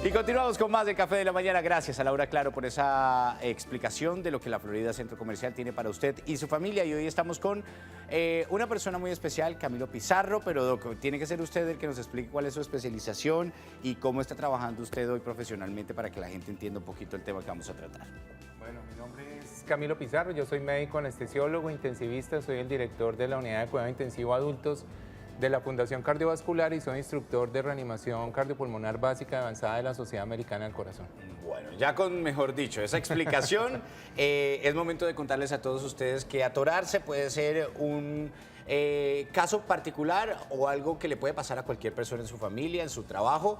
Y continuamos con más de Café de la Mañana. Gracias a Laura Claro por esa explicación de lo que la Florida Centro Comercial tiene para usted y su familia. Y hoy estamos con una persona muy especial, Camilo Pizarro, pero Doc, tiene que ser usted el que nos explique cuál es su especialización y cómo está trabajando usted hoy profesionalmente para que la gente entienda un poquito el tema que vamos a tratar. Bueno, mi nombre es Camilo Pizarro, yo soy médico anestesiólogo, intensivista, soy el director de la Unidad de Cuidado Intensivo Adultos de la Fundación Cardiovascular y soy instructor de reanimación cardiopulmonar básica avanzada de la Sociedad Americana del Corazón. Bueno, ya con, mejor dicho, esa explicación, es momento de contarles a todos ustedes que atorarse puede ser un caso particular o algo que le puede pasar a cualquier persona en su familia, en su trabajo,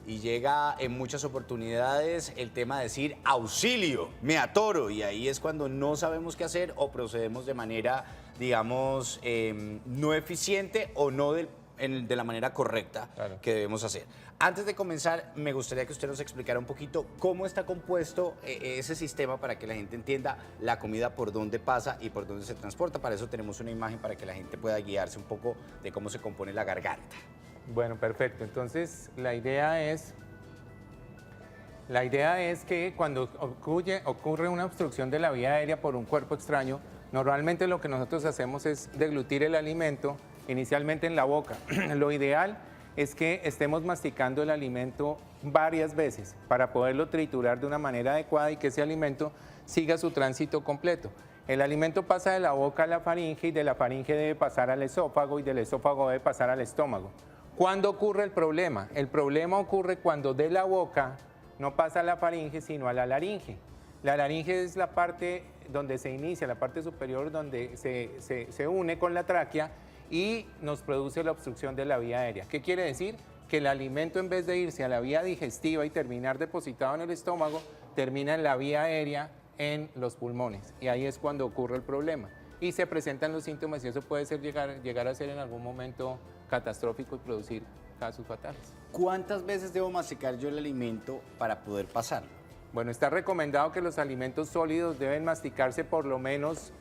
y llega en muchas oportunidades el tema de decir auxilio, me atoro, y ahí es cuando no sabemos qué hacer o procedemos de manera, digamos, no eficiente o no de la manera correcta que debemos hacer. Antes de comenzar, me gustaría que usted nos explicara un poquito cómo está compuesto ese sistema para que la gente entienda la comida por dónde pasa y por dónde se transporta. Para eso tenemos una imagen para que la gente pueda guiarse un poco de cómo se compone la garganta. Bueno, perfecto. Entonces, la idea es que cuando ocurre una obstrucción de la vía aérea por un cuerpo extraño, normalmente lo que nosotros hacemos es deglutir el alimento inicialmente en la boca. Lo ideal es que estemos masticando el alimento varias veces para poderlo triturar de una manera adecuada y que ese alimento siga su tránsito completo. El alimento pasa de la boca a la faringe y de la faringe debe pasar al esófago y del esófago debe pasar al estómago. ¿Cuándo ocurre el problema? El problema ocurre cuando de la boca no pasa a la faringe sino a la laringe. La laringe es la parte donde se inicia, la parte superior donde se une con la tráquea y nos produce la obstrucción de la vía aérea. ¿Qué quiere decir? Que el alimento, en vez de irse a la vía digestiva y terminar depositado en el estómago, termina en la vía aérea en los pulmones. Y ahí es cuando ocurre el problema. Y se presentan los síntomas y eso puede ser llegar a ser en algún momento catastrófico y producir casos fatales. ¿Cuántas veces debo masticar yo el alimento para poder pasarlo? Bueno, está recomendado que los alimentos sólidos deben masticarse por lo menos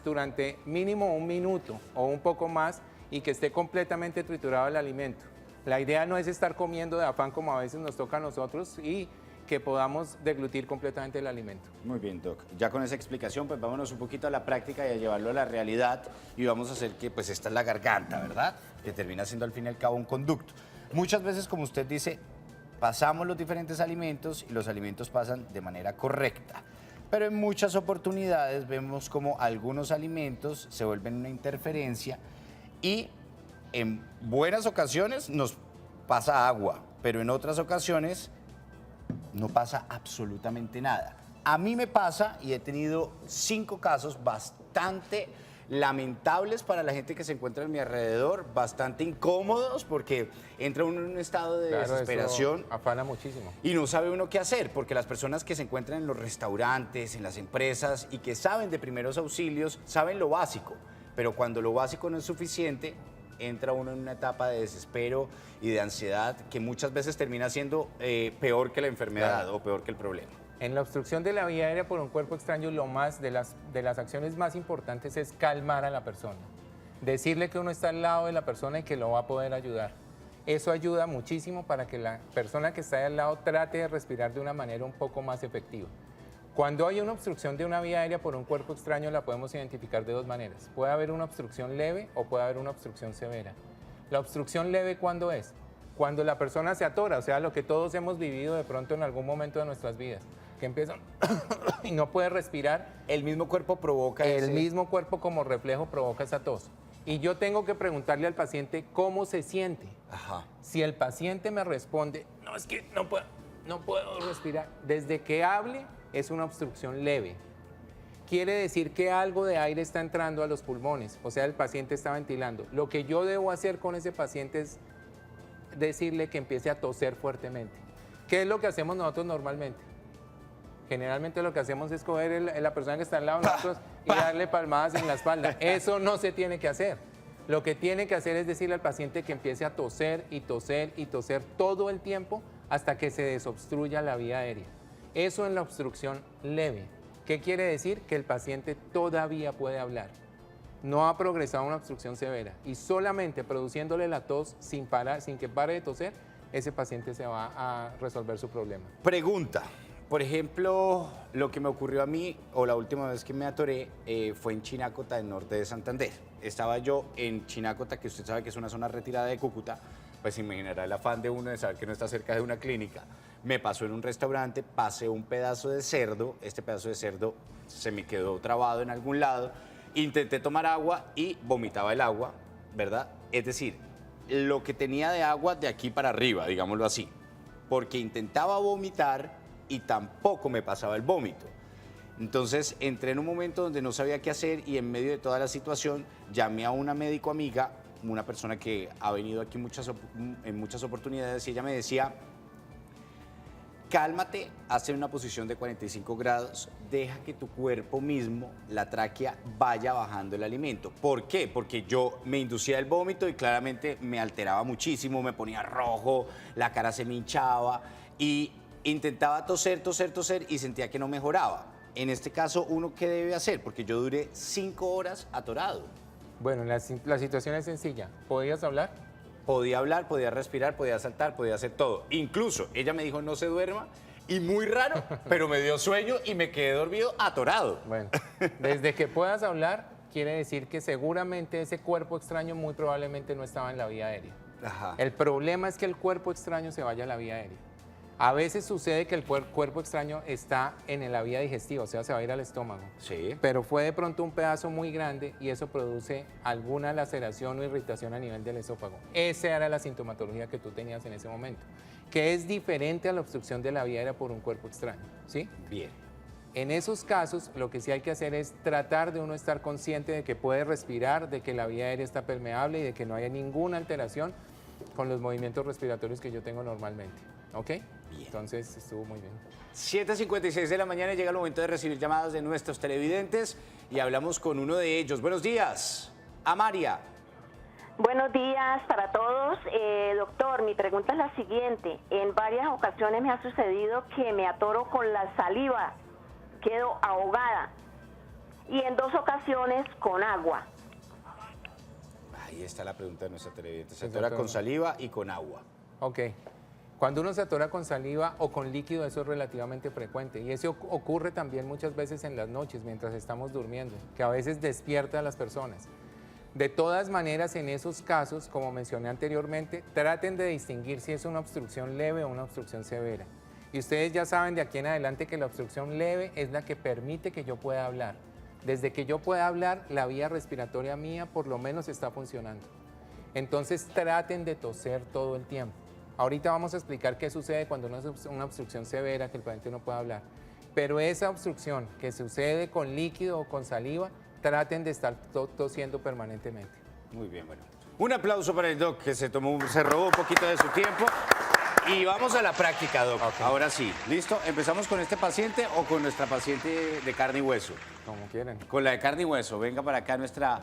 durante mínimo 1 minuto o un poco más y que esté completamente triturado el alimento. La idea no es estar comiendo de afán como a veces nos toca a nosotros y que podamos deglutir completamente el alimento. Muy bien, Doc. Ya con esa explicación, pues vámonos un poquito a la práctica y a llevarlo a la realidad y vamos a hacer que, pues esta es la garganta, ¿verdad? Que termina siendo al fin y al cabo un conducto. Muchas veces, como usted dice, pasamos los diferentes alimentos y los alimentos pasan de manera correcta. Pero en muchas oportunidades vemos como algunos alimentos se vuelven una interferencia y en buenas ocasiones nos pasa agua, pero en otras ocasiones no pasa absolutamente nada. A mí me pasa y he tenido 5 casos bastante lamentables para la gente que se encuentra en mi alrededor, bastante incómodos porque entra uno en un estado de desesperación. Eso afana muchísimo. Y no sabe uno qué hacer, porque las personas que se encuentran en los restaurantes, en las empresas y que saben de primeros auxilios, saben lo básico, pero cuando lo básico no es suficiente, entra uno en una etapa de desespero y de ansiedad que muchas veces termina siendo peor que la enfermedad o peor que el problema. En la obstrucción de la vía aérea por un cuerpo extraño, lo más de las acciones más importantes es calmar a la persona. Decirle que uno está al lado de la persona y que lo va a poder ayudar. Eso ayuda muchísimo para que la persona que está ahí al lado trate de respirar de una manera un poco más efectiva. Cuando hay una obstrucción de una vía aérea por un cuerpo extraño, la podemos identificar de 2 maneras. Puede haber una obstrucción leve o puede haber una obstrucción severa. La obstrucción leve, ¿cuándo es? Cuando la persona se atora, o sea, lo que todos hemos vivido de pronto en algún momento de nuestras vidas, que empieza y no puede respirar. El mismo cuerpo provoca El mismo cuerpo como reflejo provoca esa tos. Y yo tengo que preguntarle al paciente cómo se siente. Ajá. Si el paciente me responde, no, es que no puedo respirar, desde que hable es una obstrucción leve. Quiere decir que algo de aire está entrando a los pulmones, o sea, el paciente está ventilando. Lo que yo debo hacer con ese paciente es decirle que empiece a toser fuertemente. ¿Qué es lo que hacemos nosotros normalmente? Generalmente lo que hacemos es coger la persona que está al lado de nosotros y darle palmadas en la espalda. Eso no se tiene que hacer. Lo que tiene que hacer es decirle al paciente que empiece a toser y toser y toser todo el tiempo hasta que se desobstruya la vía aérea. Eso en la obstrucción leve. ¿Qué quiere decir? Que el paciente todavía puede hablar. No ha progresado a una obstrucción severa y solamente produciéndole la tos sin parar, sin que pare de toser, ese paciente se va a resolver su problema. Pregunta. Por ejemplo, lo que me ocurrió a mí, o la última vez que me atoré, fue en Chinacota, del norte de Santander. Estaba yo en Chinacota, que usted sabe que es una zona retirada de Cúcuta, pues imaginará el afán de uno de saber que no está cerca de una clínica. Me pasó en un restaurante, pasé un pedazo de cerdo, este pedazo de cerdo se me quedó trabado en algún lado, intenté tomar agua y vomitaba el agua, ¿verdad? Es decir, lo que tenía de agua de aquí para arriba, digámoslo así, porque intentaba vomitar y tampoco me pasaba el vómito. Entonces entré en un momento donde no sabía qué hacer y en medio de toda la situación llamé a una médico amiga, una persona que ha venido aquí en muchas oportunidades, y ella me decía: cálmate, hazte una posición de 45 grados, deja que tu cuerpo mismo, la tráquea, vaya bajando el alimento. ¿Por qué? Porque yo me inducía el vómito y claramente me alteraba muchísimo, me ponía rojo, la cara se me hinchaba y intentaba toser y sentía que no mejoraba. En este caso, ¿uno qué debe hacer? Porque yo duré 5 horas atorado. Bueno, la situación es sencilla. ¿Podías hablar? Podía hablar, podía respirar, podía saltar, podía hacer todo. Incluso ella me dijo no se duerma y muy raro, pero me dio sueño y me quedé dormido atorado. Bueno, desde que puedas hablar quiere decir que seguramente ese cuerpo extraño muy probablemente no estaba en la vía aérea. Ajá. El problema es que el cuerpo extraño se vaya a la vía aérea. A veces sucede que el cuerpo extraño está en la vía digestiva, o sea, se va a ir al estómago. Sí. Pero fue de pronto un pedazo muy grande y eso produce alguna laceración o irritación a nivel del esófago. Esa era la sintomatología que tú tenías en ese momento, que es diferente a la obstrucción de la vía aérea por un cuerpo extraño, ¿sí? Bien. En esos casos, lo que sí hay que hacer es tratar de uno estar consciente de que puede respirar, de que la vía aérea está permeable y de que no haya ninguna alteración con los movimientos respiratorios que yo tengo normalmente. ¿Ok? Bien. Entonces estuvo muy bien. 7:56 de la mañana y llega el momento de recibir llamadas de nuestros televidentes y hablamos con uno de ellos. Buenos días, Amaria. Buenos días para todos. Doctor, mi pregunta es la siguiente. En varias ocasiones me ha sucedido que me atoro con la saliva, quedo ahogada, y en 2 ocasiones con agua. Ahí está la pregunta de nuestra televidente. Se atora con saliva y con agua. Ok. Cuando uno se atora con saliva o con líquido, eso es relativamente frecuente. Y eso ocurre también muchas veces en las noches, mientras estamos durmiendo, que a veces despierta a las personas. De todas maneras, en esos casos, como mencioné anteriormente, traten de distinguir si es una obstrucción leve o una obstrucción severa. Y ustedes ya saben de aquí en adelante que la obstrucción leve es la que permite que yo pueda hablar. Desde que yo pueda hablar, la vía respiratoria mía por lo menos está funcionando. Entonces traten de toser todo el tiempo. Ahorita vamos a explicar qué sucede cuando es una obstrucción severa, que el paciente no puede hablar. Pero esa obstrucción que sucede con líquido o con saliva, traten de estar tosiendo permanentemente. Muy bien, bueno. Un aplauso para el doc que se robó un poquito de su tiempo. Y vamos a la práctica, doc. Okay. Ahora sí, ¿listo? ¿Empezamos con este paciente o con nuestra paciente de carne y hueso? Como quieran. Con la de carne y hueso. Venga para acá nuestra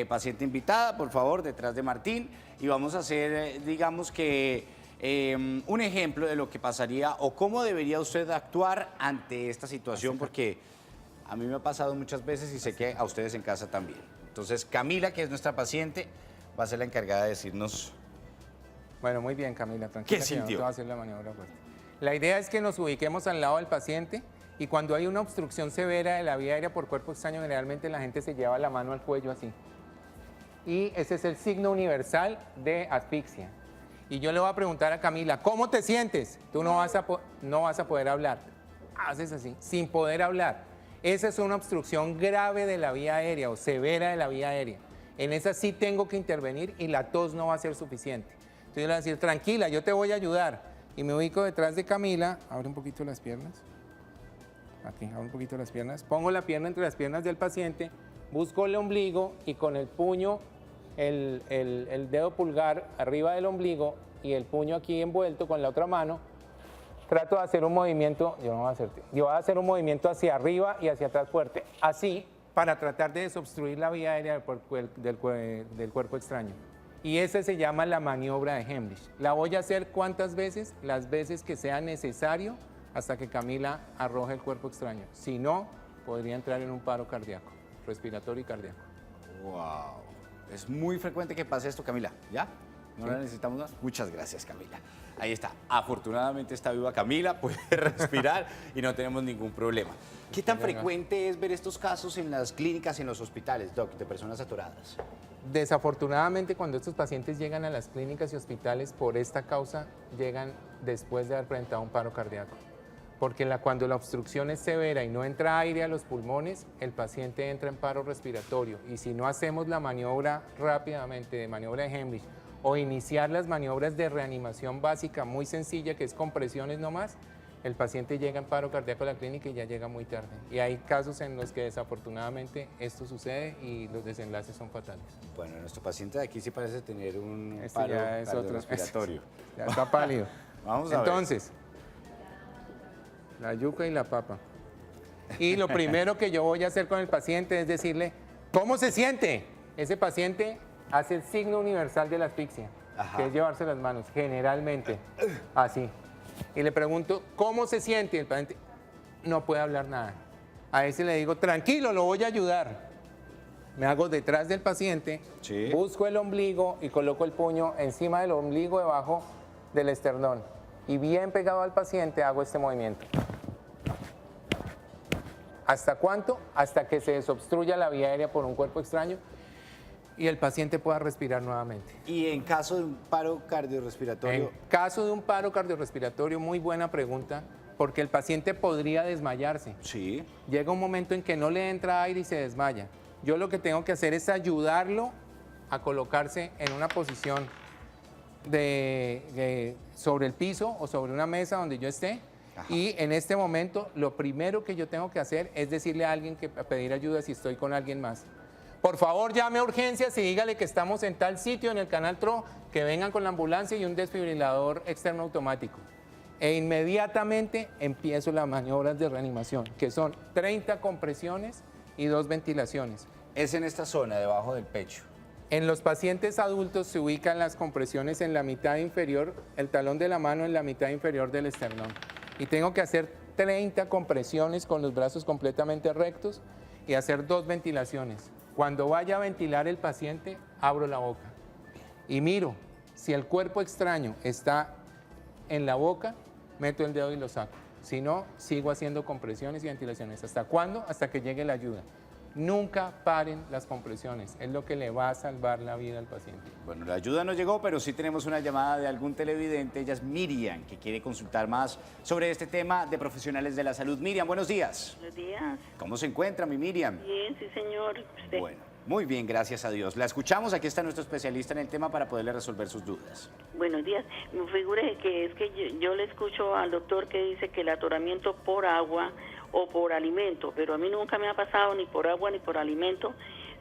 paciente invitada, por favor, detrás de Martín. Y vamos a hacer, digamos que, un ejemplo de lo que pasaría o cómo debería usted actuar ante esta situación, porque a mí me ha pasado muchas veces y sé que a ustedes en casa también. Entonces, Camila, que es nuestra paciente, va a ser la encargada de decirnos... Bueno, muy bien, Camila, tranquila. ¿Qué que yo no te sintió? voy a hacer la maniobra fuerte. La idea es que nos ubiquemos al lado del paciente y cuando hay una obstrucción severa de la vía aérea por cuerpo extraño, generalmente la gente se lleva la mano al cuello así. Y ese es el signo universal de asfixia. Y yo le voy a preguntar a Camila, ¿cómo te sientes? Tú no vas a poder hablar. Haces así, sin poder hablar. Esa es una obstrucción grave de la vía aérea o severa de la vía aérea. En esa sí tengo que intervenir y la tos no va a ser suficiente. Entonces yo le voy a decir, tranquila, yo te voy a ayudar. Y me ubico detrás de Camila, abre un poquito las piernas. Aquí, abro un poquito las piernas. Pongo la pierna entre las piernas del paciente, busco el ombligo y con el puño, el dedo pulgar arriba del ombligo y el puño aquí envuelto con la otra mano, trato de hacer un movimiento, yo voy a hacer un movimiento hacia arriba y hacia atrás fuerte, así para tratar de desobstruir la vía aérea del cuerpo extraño. Y esa se llama la maniobra de Heimlich. La voy a hacer ¿cuántas veces? Las veces que sea necesario hasta que Camila arroje el cuerpo extraño. Si no, podría entrar en un paro cardíaco, respiratorio y cardíaco. ¡Wow! Es muy frecuente que pase esto, Camila. ¿Ya? ¿No la necesitamos más? Muchas gracias, Camila. Ahí está. Afortunadamente está viva Camila, puede respirar y no tenemos ningún problema. ¿Qué tan frecuente es ver estos casos en las clínicas y en los hospitales, Doc, de personas atoradas? Desafortunadamente, cuando estos pacientes llegan a las clínicas y hospitales por esta causa, llegan después de haber presentado un paro cardíaco. Porque cuando la obstrucción es severa y no entra aire a los pulmones, el paciente entra en paro respiratorio. Y si no hacemos la maniobra rápidamente, de maniobra de Heimlich, o iniciar las maniobras de reanimación básica muy sencilla, que es compresiones nomás, el paciente llega en paro cardíaco a la clínica y ya llega muy tarde. Y hay casos en los que desafortunadamente esto sucede y los desenlaces son fatales. Bueno, nuestro paciente de aquí sí parece tener un Este paro ya es otro, cardiorrespiratorio. ya está pálido. Vamos a ver. Entonces, la yuca y la papa. Y lo primero que yo voy a hacer con el paciente es decirle, ¿cómo se siente? Ese paciente hace el signo universal de la asfixia, Ajá. que es llevarse las manos, generalmente, así. Y le pregunto, ¿cómo se siente? Y el paciente no puede hablar nada. A ese le digo, tranquilo, lo voy a ayudar. Me hago detrás del paciente, Sí. busco el ombligo y coloco el puño encima del ombligo, debajo del esternón. Y bien pegado al paciente hago este movimiento. ¿Hasta cuánto? Hasta que se desobstruya la vía aérea por un cuerpo extraño y el paciente pueda respirar nuevamente. Y en caso de un paro cardiorrespiratorio, En caso de un paro cardiorrespiratorio, muy buena pregunta, porque el paciente podría desmayarse. sí, Llega un momento en que no le entra aire y se desmaya. Yo lo que tengo que hacer es ayudarlo a colocarse en una posición sobre el piso o sobre una mesa donde yo esté. Ajá. Y en este momento lo primero que yo tengo que hacer es decirle a alguien que pedir ayuda si estoy con alguien más. Por favor, llame a urgencias y dígale que estamos en tal sitio en el canal TRO, que vengan con la ambulancia y un desfibrilador externo automático. E inmediatamente empiezo las maniobras de reanimación, que son 30 compresiones y 2 ventilaciones. es en esta zona, debajo del pecho. En los pacientes adultos se ubican las compresiones en la mitad inferior, el talón de la mano en la mitad inferior del esternón. Y tengo que hacer 30 compresiones con los brazos completamente rectos y hacer 2 ventilaciones. Cuando vaya a ventilar el paciente, abro la boca y miro. Si el cuerpo extraño está en la boca, meto el dedo y lo saco. Si no, sigo haciendo compresiones y ventilaciones. ¿Hasta cuándo? Hasta que llegue la ayuda. Nunca paren las compresiones, es lo que le va a salvar la vida al paciente. Bueno, la ayuda no llegó, pero sí tenemos una llamada de algún televidente. Ella es Miriam, que quiere consultar más sobre este tema de profesionales de la salud. Miriam, buenos días. Buenos días. ¿Cómo se encuentra, mi Miriam? Bien, sí, señor. ¿Usted? Bueno, muy bien, gracias a Dios. La escuchamos, aquí está nuestro especialista en el tema para poderle resolver sus dudas. Buenos días. Me figure que es que yo le escucho al doctor que dice que el atoramiento por agua o por alimento, pero a mí nunca me ha pasado ni por agua ni por alimento,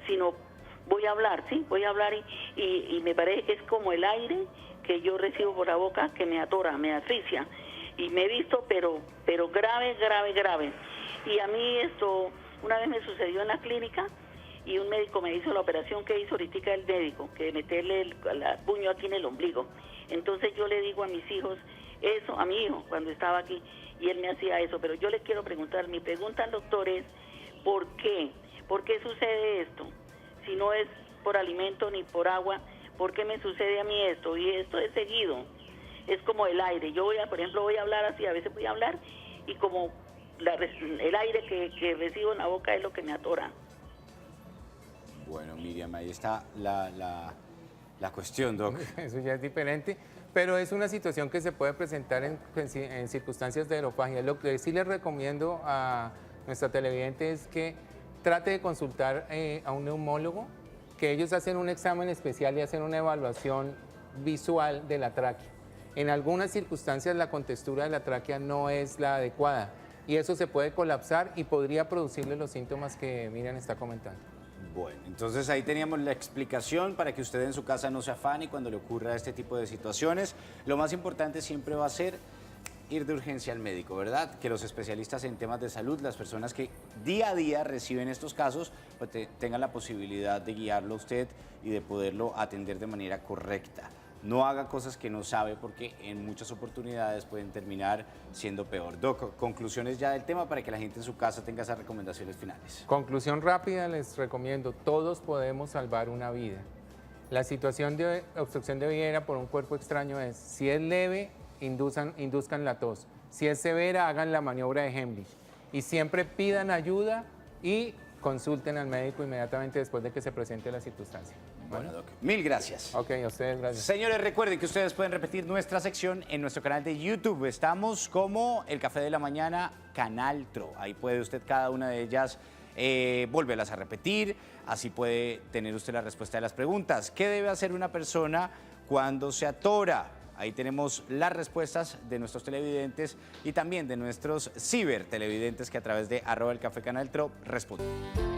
sino voy a hablar, ¿sí? Voy a hablar y me parece que es como el aire que yo recibo por la boca que me atora, me asfixia. Y me he visto, pero grave, grave, grave. Y a mí esto, una vez me sucedió en la clínica y un médico me hizo la operación que hizo ahorita el médico, que meterle el puño aquí en el ombligo. Entonces yo le digo a mis hijos eso, a mi hijo, cuando estaba aquí, y él me hacía eso. Pero yo le quiero preguntar, mi pregunta al doctor es, ¿por qué? ¿Por qué sucede esto? Si no es por alimento ni por agua, ¿por qué me sucede a mí esto? Y esto es seguido, es como el aire. Yo por ejemplo, voy a hablar así, a veces voy a hablar, y como el aire que recibo en la boca es lo que me atora. Bueno, Miriam, ahí está la cuestión, Doc. Eso ya es diferente, pero es una situación que se puede presentar en circunstancias de aerofagia. Lo que sí les recomiendo a nuestra televidente es que trate de consultar a un neumólogo, que ellos hacen un examen especial y hacen una evaluación visual de la tráquea. En algunas circunstancias la contextura de la tráquea no es la adecuada y eso se puede colapsar y podría producirle los síntomas que Miriam está comentando. Bueno, entonces ahí teníamos la explicación para que usted en su casa no se afane cuando le ocurra este tipo de situaciones. Lo más importante siempre va a ser ir de urgencia al médico, ¿verdad? Que los especialistas en temas de salud, las personas que día a día reciben estos casos, pues tengan la posibilidad de guiarlo a usted y de poderlo atender de manera correcta. No haga cosas que no sabe porque en muchas oportunidades pueden terminar siendo peor. Doc, conclusiones ya del tema para que la gente en su casa tenga esas recomendaciones finales. Conclusión rápida, les recomiendo, todos podemos salvar una vida. La situación de obstrucción de vía aérea por un cuerpo extraño es, si es leve, induzcan la tos. Si es severa, hagan la maniobra de Heimlich. Y siempre pidan ayuda y consulten al médico inmediatamente después de que se presente la circunstancia. Bueno, Doc, mil gracias. Ok, a ustedes gracias. Señores, recuerden que ustedes pueden repetir nuestra sección en nuestro canal de YouTube. Estamos como El Café de la Mañana, Canal Tro. Ahí puede usted cada una de ellas volverlas a repetir. Así puede tener usted la respuesta de las preguntas. ¿Qué debe hacer una persona cuando se atora? Ahí tenemos las respuestas de nuestros televidentes y también de nuestros cibertelevidentes que a través de @elcafecanaltro responden.